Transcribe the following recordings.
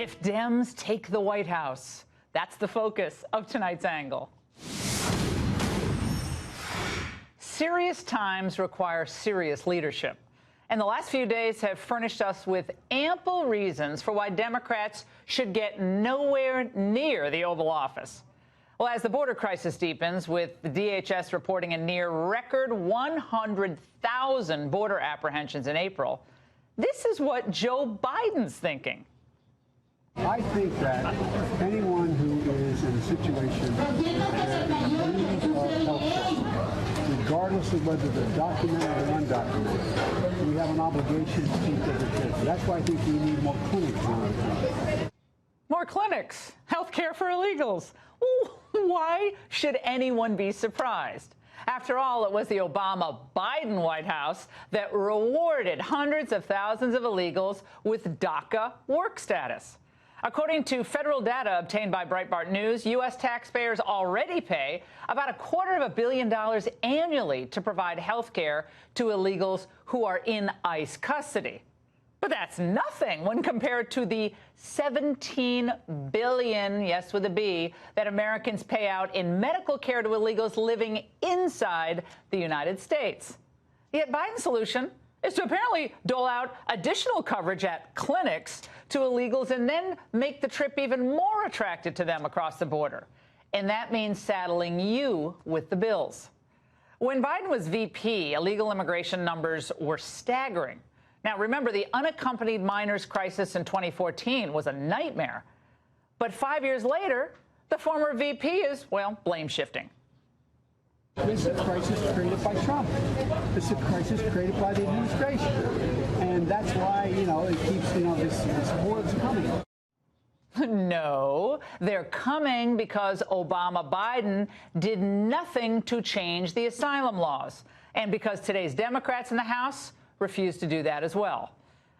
if Dems take the White House? That's the focus of tonight's angle. Serious times require serious leadership. And the last few days have furnished us with ample reasons for why Democrats should get nowhere near the Oval Office. Well, as the border crisis deepens, with the DHS reporting a near record 100,000 border apprehensions in April, this is what Joe Biden's thinking. I think that anyone who is in a situation where needs our health care, regardless of whether they're documented or undocumented, we have an obligation to keep them protected. That's why I think we need more clinics around the country. More clinics, health care for illegals. Ooh, why should anyone be surprised? After all, it was the Obama-Biden White House that rewarded hundreds of thousands of illegals with DACA work status. According to federal data obtained by Breitbart News, U.S. taxpayers already pay about $250 million annually to provide health care to illegals who are in ICE custody. But that's nothing when compared to the $17 billion, yes with a B, that Americans pay out in medical care to illegals living inside the United States. Yet Biden's solution is to apparently dole out additional coverage at clinics to illegals and then make the trip even more attractive to them across the border. And that means saddling you with the bills. When Biden was VP, illegal immigration numbers were staggering. Now, remember, the unaccompanied minors crisis in 2014 was a nightmare. But 5 years later, the former VP is, well, blame shifting. This is a crisis created by Trump. This is a crisis created by the administration. And that's why, it keeps, this horde's coming. No, they're coming because Obama-Biden did nothing to change the asylum laws. And because today's Democrats in the House refused to do that as well.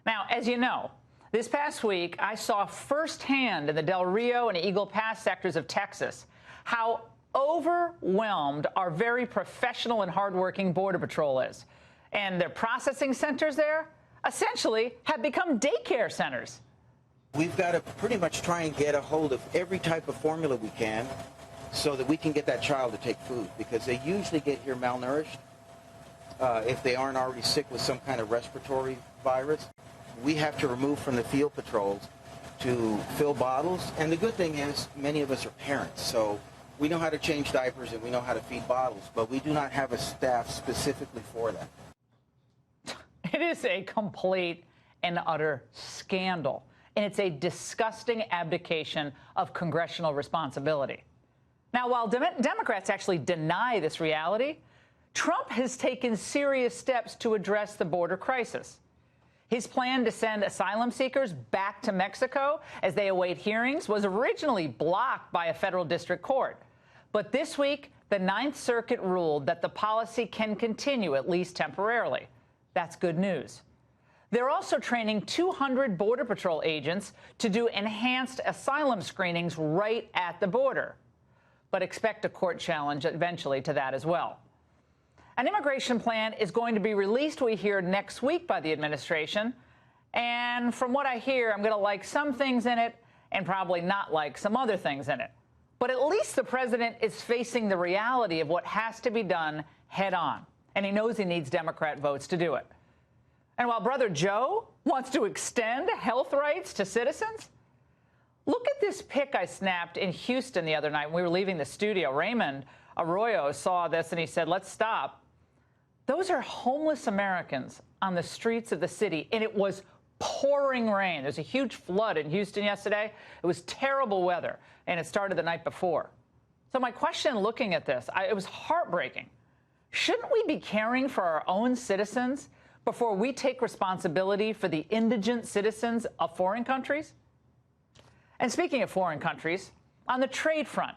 Now, as you know, this past week, I saw firsthand in the Del Rio and Eagle Pass sectors of Texas how overwhelmed our very professional and hardworking Border Patrol is. And their processing centers there essentially have become daycare centers. We've got to pretty much try and get a hold of every type of formula we can so that we can get that child to take food, because they usually get here malnourished. If they aren't already sick with some kind of respiratory virus, we have to remove from the field patrols to fill bottles. And the good thing is many of us are parents, so we know how to change diapers and we know how to feed bottles, but we do not have a staff specifically for that. It is a complete and utter scandal, and it's a disgusting abdication of congressional responsibility. Now, while Democrats actually deny this reality, Trump has taken serious steps to address the border crisis. His plan to send asylum seekers back to Mexico as they await hearings was originally blocked by a federal district court. But this week, the Ninth Circuit ruled that the policy can continue, at least temporarily. That's good news. They're also training 200 Border Patrol agents to do enhanced asylum screenings right at the border. But expect a court challenge eventually to that as well. An immigration plan is going to be released, we hear, next week by the administration. And from what I hear, I'm going to like some things in it and probably not like some other things in it. But at least the president is facing the reality of what has to be done head on. And he knows he needs Democrat votes to do it. And while Brother Joe wants to extend health rights to citizens, look at this pic I snapped in Houston the other night when we were leaving the studio. Raymond Arroyo saw this and he said, let's stop. Those are homeless Americans on the streets of the city, and it was pouring rain. There's a huge flood in Houston yesterday. It was terrible weather, and it started the night before. So my question looking at this, it was heartbreaking. Shouldn't we be caring for our own citizens before we take responsibility for the indigent citizens of foreign countries? And speaking of foreign countries, on the trade front,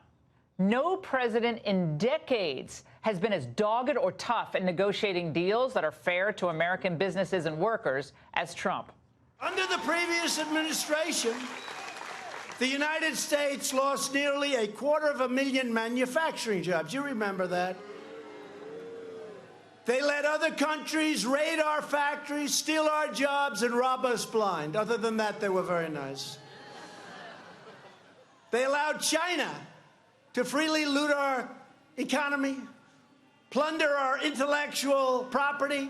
no president in decades has been as dogged or tough in negotiating deals that are fair to American businesses and workers as Trump. Under the previous administration, the United States lost nearly 250,000 manufacturing jobs. You remember that? They let other countries raid our factories, steal our jobs, and rob us blind. Other than that, they were very nice. They allowed China to freely loot our economy, plunder our intellectual property,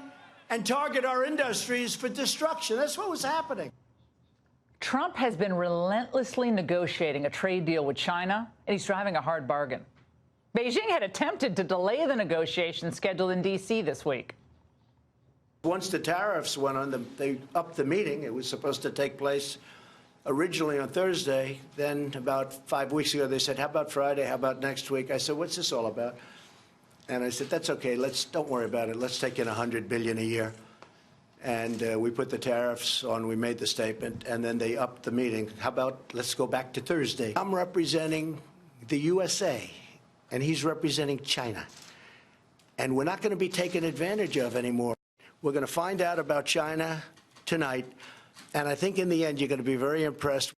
and target our industries for destruction. That's what was happening. Trump has been relentlessly negotiating a trade deal with China, and he's driving a hard bargain. Beijing had attempted to delay the negotiations scheduled in D.C. this week. Once the tariffs went on, they upped the meeting. It was supposed to take place originally on Thursday. Then about 5 weeks ago, they said, how about Friday? How about next week? I said, what's this all about? And I said, that's okay. Don't worry about it. Let's take in $100 billion a year. And we put the tariffs on. We made the statement. And then they upped the meeting. How about let's go back to Thursday? I'm representing the USA, and he's representing China. And we're not going to be taken advantage of anymore. We're going to find out about China tonight. And I think in the end, you're going to be very impressed.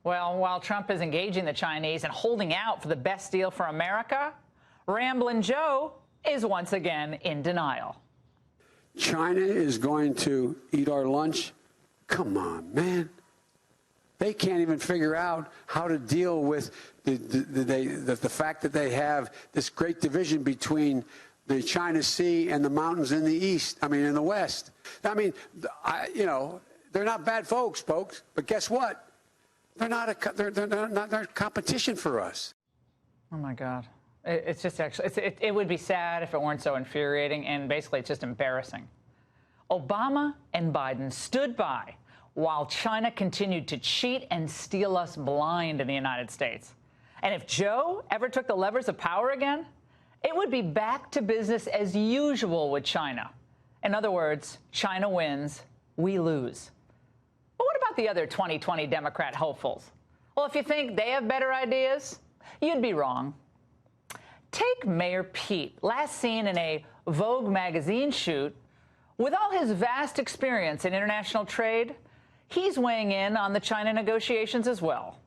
Well, while Trump is engaging the Chinese and holding out for the best deal for America, Ramblin' Joe is once again in denial. China is going to eat our lunch? Come on, man. They can't even figure out how to deal with the fact that they have this great division between the China Sea and the mountains in the east, in the west. They're not bad folks, but guess what? They're not competition for us. Oh, my God. It's just it would be sad if it weren't so infuriating, and basically it's just embarrassing. Obama and Biden stood by while China continued to cheat and steal us blind in the United States. And if Joe ever took the levers of power again, it would be back to business as usual with China. In other words, China wins, we lose. But what about the other 2020 Democrat hopefuls? Well, if you think they have better ideas, you'd be wrong. Take Mayor Pete, last seen in a Vogue magazine shoot. With all his vast experience in international trade, he's weighing in on the China negotiations as well.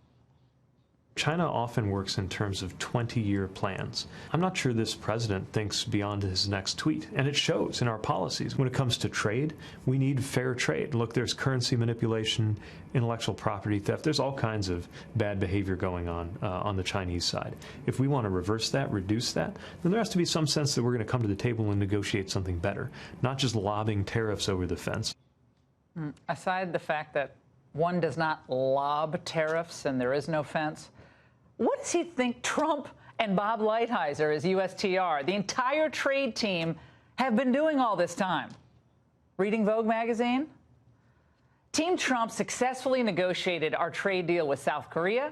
China often works in terms of 20-year plans. I'm not sure this president thinks beyond his next tweet, and it shows in our policies. When it comes to trade, we need fair trade. Look, there's currency manipulation, intellectual property theft. There's all kinds of bad behavior going on the Chinese side. If we want to reverse that, reduce that, then there has to be some sense that we're going to come to the table and negotiate something better, not just lobbing tariffs over the fence. Aside the fact that one does not lob tariffs and there is no fence, what does he think Trump and Bob Lighthizer as USTR, the entire trade team, have been doing all this time? Reading Vogue magazine? Team Trump successfully negotiated our trade deal with South Korea.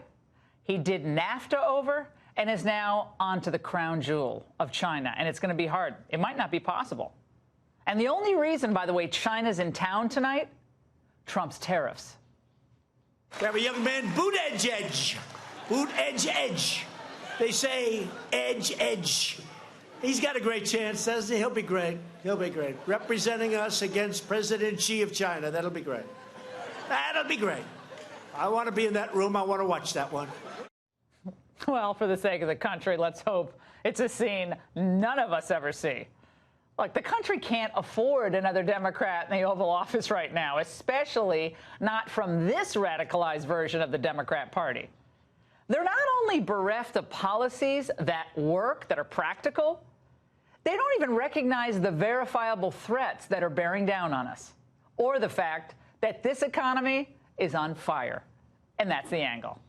He did NAFTA over and is now on to the crown jewel of China. And it's going to be hard. It might not be possible. And the only reason, by the way, China's in town tonight, Trump's tariffs. We have a young man, boot edge. Boot edge. They say edge. He's got a great chance, doesn't he? He'll be great. Representing us against President Xi of China. That'll be great. I want to be in that room. I want to watch that one. Well, for the sake of the country, let's hope it's a scene none of us ever see. Look, the country can't afford another Democrat in the Oval Office right now, especially not from this radicalized version of the Democrat Party. They're not only bereft of policies that work, that are practical, they don't even recognize the verifiable threats that are bearing down on us, or the fact that this economy is on fire. And that's the angle.